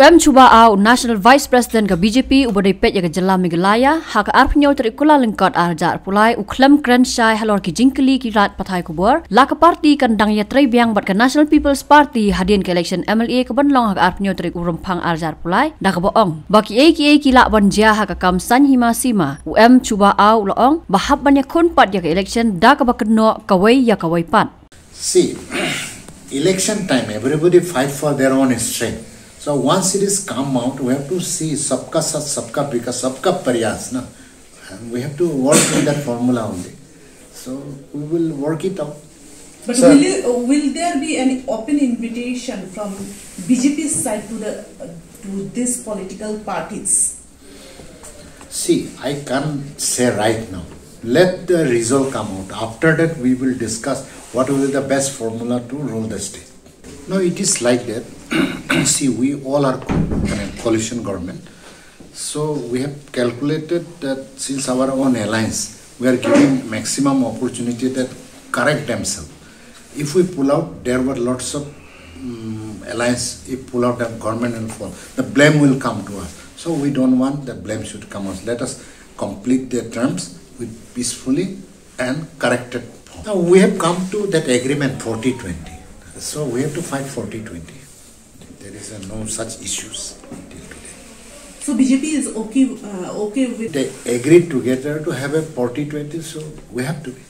M Chuba Ao, National Vice President ka BJP ubodai pet yaga jala Meghalaya, haka arpnyo terikula lengkot arjar pulai uklam kren shai halor ki jingkeli ki rat pathai kubor, laka parti kandang īatreilang bat ka National People's Party hadin ke election MLA ka banlong haka arpnyo terik urumpang arjar pulai, dah boong. Baki ki lak banjia haka kam san hima sima, M Chuba Ao loong, bahap banyak kun pat yaga election dah ka bakno kawai ya kawai pat. See, election time, everybody fight for their own strength. So once it is come out, we have to see sabka sach, sabka vikas, sabka prayas, na, and we have to work in that formula only. So we will work it out. But so, will there be any open invitation from BJP's side to these political parties? See, I can't say right now. Let the result come out. After that, we will discuss what will be the best formula to rule the state. No, it is like that. See, we all are coalition government. So we have calculated that since our own alliance, we are giving maximum opportunity that correct themselves. If we pull out, there were lots of alliance. If pull out, the government will fall. The blame will come to us. So we don't want that blame should come us. Let us complete the terms with peacefully and corrected form. Now we have come to that agreement 40-20. So we have to fight 40-20. There is no such issues till today. So BJP is okay with... They agreed together to have a 40-20, so we have to be.